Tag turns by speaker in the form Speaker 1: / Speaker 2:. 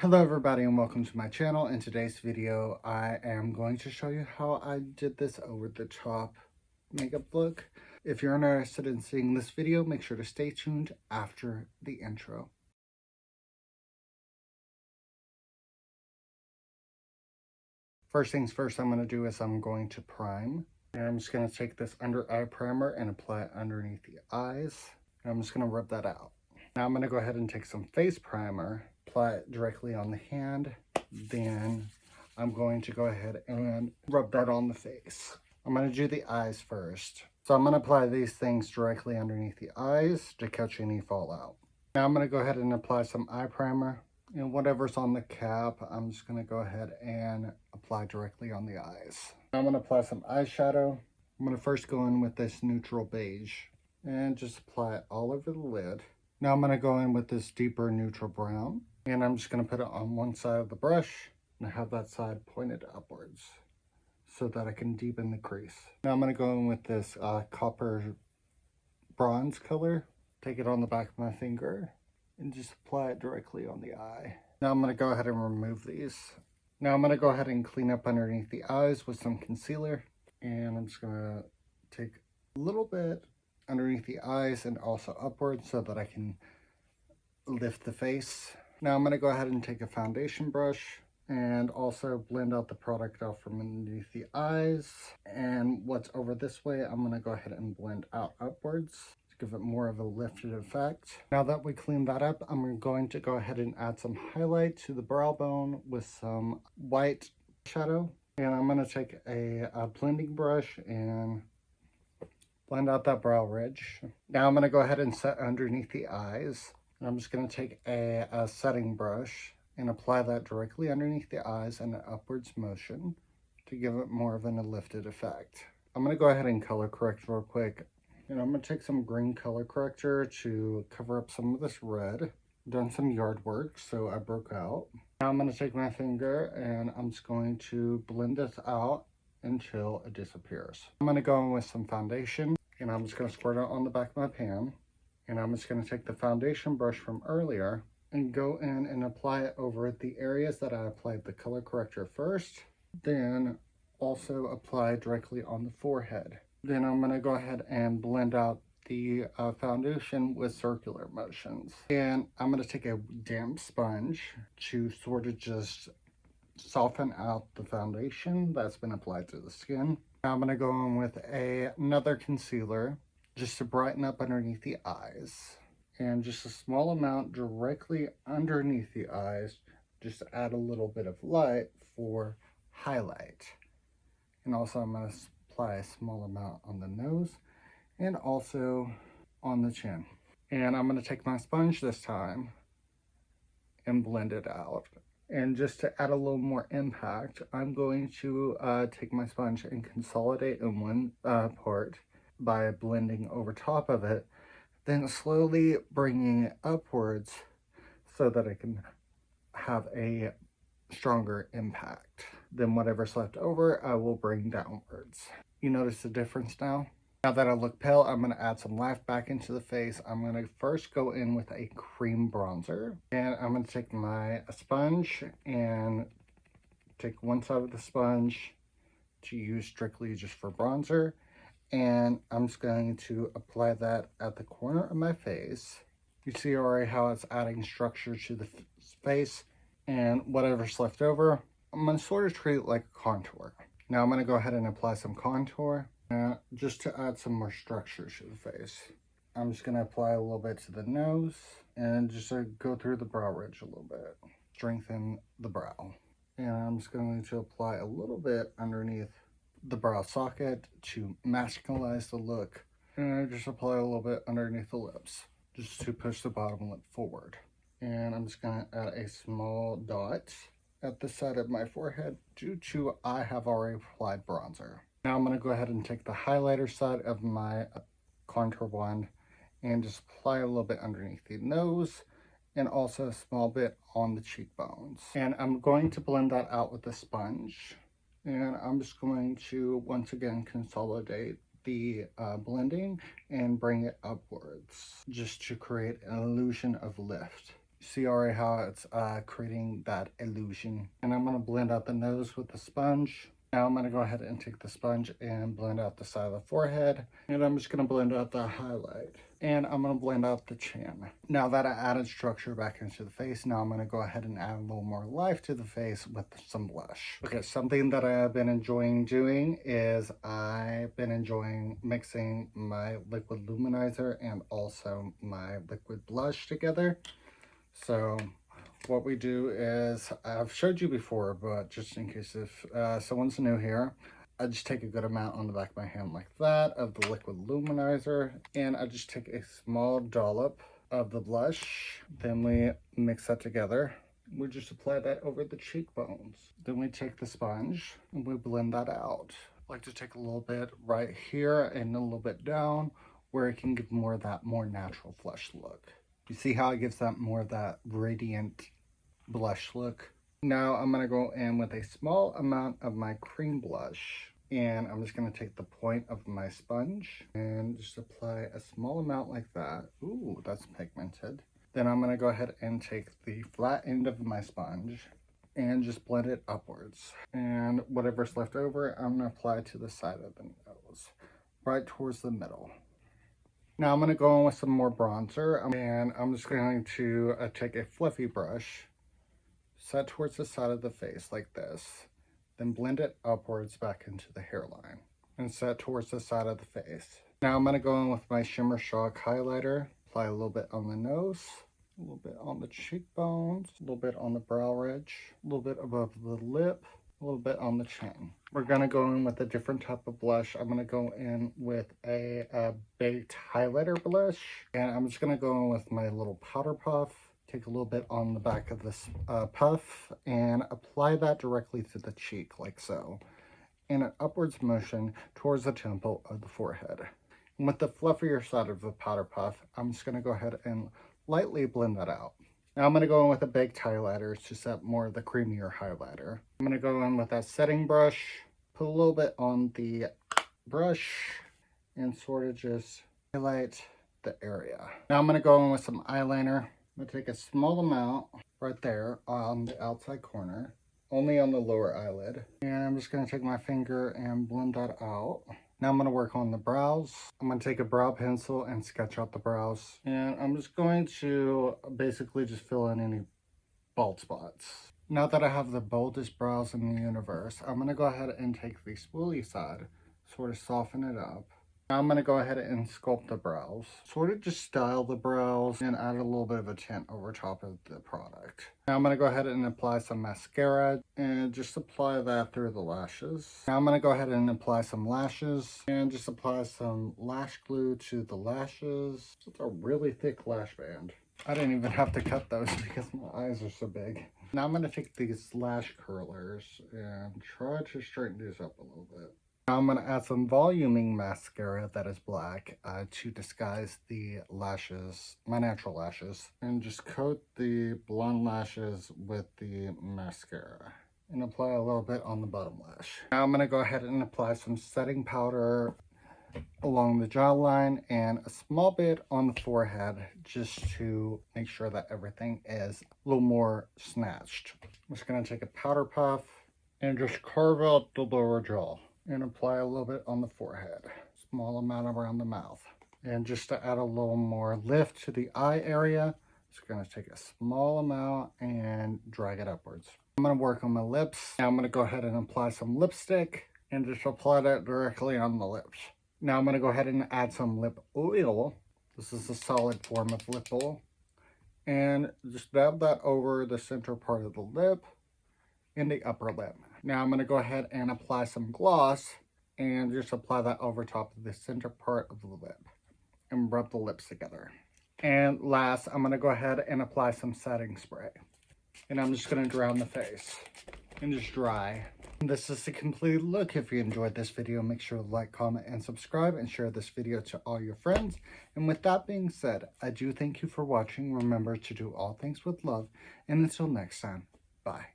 Speaker 1: Hello everybody and welcome to my channel. In today's video I am going to show you how I did this over the top makeup look. If you're interested in seeing this video, make sure to stay tuned after the intro. First things first, I'm going to do is I'm going to prime. And I'm just going to take this under eye primer and apply it underneath the eyes. And I'm just going to rub that out. Now I'm going to go ahead and take some face primer, apply it directly on the hand. Then I'm going to go ahead and rub that on the face. I'm going to do the eyes first. So I'm going to apply these things directly underneath the eyes to catch any fallout. Now I'm going to go ahead and apply some eye primer. And whatever's on the cap, I'm just going to go ahead and apply directly on the eyes. Now I'm going to apply some eyeshadow. I'm going to first go in with this neutral beige and just apply it all over the lid. Now I'm going to go in with this deeper neutral brown. And I'm just going to put it on one side of the brush and have that side pointed upwards so that I can deepen the crease. Now I'm going to go in with this copper bronze color. Take it on the back of my finger and just apply it directly on the eye. Now I'm going to go ahead and remove these. Now I'm going to go ahead and clean up underneath the eyes with some concealer. And I'm just going to take a little bit underneath the eyes and also upwards so that I can lift the face. Now I'm going to go ahead and take a foundation brush and also blend out the product out from underneath the eyes. And what's over this way, I'm going to go ahead and blend out upwards to give it more of a lifted effect. Now that we cleaned that up, I'm going to go ahead and add some highlight to the brow bone with some white shadow. And I'm going to take a blending brush and blend out that brow ridge. Now I'm going to go ahead and set underneath the eyes. I'm just going to take a setting brush and apply that directly underneath the eyes in an upwards motion to give it more of a lifted effect. I'm going to go ahead and color correct real quick. And I'm going to take some green color corrector to cover up some of this red. Done some yard work, so I broke out. Now I'm going to take my finger and I'm just going to blend this out until it disappears. I'm going to go in with some foundation and I'm just going to squirt it on the back of my pan. And I'm just going to take the foundation brush from earlier and go in and apply it over the areas that I applied the color corrector first. Then also apply directly on the forehead. Then I'm going to go ahead and blend out the foundation with circular motions. And I'm going to take a damp sponge to sort of just soften out the foundation that's been applied to the skin. Now I'm going to go in with another concealer just to brighten up underneath the eyes, and just a small amount directly underneath the eyes, just to add a little bit of light for highlight. And also I'm going to apply a small amount on the nose and also on the chin. And I'm going to take my sponge this time and blend it out. And just to add a little more impact, I'm going to take my sponge and consolidate in one part by blending over top of it, then slowly bringing it upwards so that I can have a stronger impact. Then whatever's left over, I will bring downwards. You notice the difference now? Now that I look pale, I'm going to add some life back into the face. I'm going to first go in with a cream bronzer. And I'm going to take my sponge and take one side of the sponge to use strictly just for bronzer. And I'm just going to apply that at the corner of my face. You see already how it's adding structure to the face. And whatever's left over, I'm going to sort of treat it like a contour. Now I'm going to go ahead and apply some contour just to add some more structure to the face. I'm just going to apply a little bit to the nose and just go through the brow ridge a little bit. Strengthen the brow. And I'm just going to apply a little bit underneath the brow socket to masculinize the look. And I just apply a little bit underneath the lips just to push the bottom lip forward. And I'm just going to add a small dot at the side of my forehead due to I have already applied bronzer. Now I'm going to go ahead and take the highlighter side of my contour wand and just apply a little bit underneath the nose and also a small bit on the cheekbones. And I'm going to blend that out with a sponge. And I'm just going to once again consolidate the blending and bring it upwards just to create an illusion of lift. See already how it's creating that illusion. And I'm going to blend out the nose with the sponge. Now I'm going to go ahead and take the sponge and blend out the side of the forehead. And I'm just going to blend out the highlight. And I'm going to blend out the chin. Now that I added structure back into the face, now I'm going to go ahead and add a little more life to the face with some blush. Okay, something that I have been enjoying doing is I've been enjoying mixing my liquid luminizer and also my liquid blush together. So what we do is, I've showed you before, but just in case if someone's new here, I just take a good amount on the back of my hand like that of the liquid luminizer, and I just take a small dollop of the blush. Then we mix that together. We just apply that over the cheekbones. Then we take the sponge and we blend that out. I like to take a little bit right here and a little bit down where it can give more of that more natural flush look. You see how it gives that more of that radiant blush look? Now I'm going to go in with a small amount of my cream blush, and I'm just going to take the point of my sponge and just apply a small amount like that. Ooh, that's pigmented. Then I'm going to go ahead and take the flat end of my sponge and just blend it upwards. And whatever's left over, I'm going to apply to the side of the nose, right towards the middle. Now I'm going to go in with some more bronzer, and I'm just going to take a fluffy brush, set towards the side of the face like this, then blend it upwards back into the hairline, and set towards the side of the face. Now I'm going to go in with my Shimmer Shock highlighter, apply a little bit on the nose, a little bit on the cheekbones, a little bit on the brow ridge, a little bit above the lip, a little bit on the chin. We're going to go in with a different type of blush. I'm going to go in with a baked highlighter blush, and I'm just going to go in with my little powder puff. Take a little bit on the back of this puff and apply that directly to the cheek like so, in an upwards motion towards the temple of the forehead. And with the fluffier side of the powder puff, I'm just going to go ahead and lightly blend that out. Now I'm going to go in with a baked highlighter to set more of the creamier highlighter. I'm going to go in with that setting brush, put a little bit on the brush, and sort of just highlight the area. Now I'm going to go in with some eyeliner. I'm going to take a small amount right there on the outside corner, only on the lower eyelid. And I'm just going to take my finger and blend that out. Now I'm going to work on the brows. I'm going to take a brow pencil and sketch out the brows. And I'm just going to basically just fill in any bald spots. Now that I have the boldest brows in the universe, I'm going to go ahead and take the spoolie side, sort of soften it up. Now I'm going to go ahead and sculpt the brows, sort of just style the brows and add a little bit of a tint over top of the product. Now I'm going to go ahead and apply some mascara and just apply that through the lashes. Now I'm going to go ahead and apply some lashes and just apply some lash glue to the lashes. It's a really thick lash band. I didn't even have to cut those because my eyes are so big. Now I'm going to take these lash curlers and try to straighten these up a little bit. Now I'm going to add some voluming mascara that is black to disguise the lashes, my natural lashes, and just coat the blonde lashes with the mascara and apply a little bit on the bottom lash. Now I'm going to go ahead and apply some setting powder along the jawline and a small bit on the forehead just to make sure that everything is a little more snatched. I'm just going to take a powder puff and just carve out the lower jaw and apply a little bit on the forehead, small amount around the mouth. And just to add a little more lift to the eye area, just going to take a small amount and drag it upwards. I'm going to work on my lips. Now I'm going to go ahead and apply some lipstick and just apply that directly on the lips. Now I'm going to go ahead and add some lip oil. This is a solid form of lip oil. And just dab that over the center part of the lip and the upper lip. Now I'm going to go ahead and apply some gloss and just apply that over top of the center part of the lip and rub the lips together. And last, I'm going to go ahead and apply some setting spray. And I'm just going to dry on the face and just dry. This is the complete look. If you enjoyed this video, make sure to like, comment, and subscribe, and share this video to all your friends. And with that being said, I do thank you for watching. Remember to do all things with love, and until next time, bye.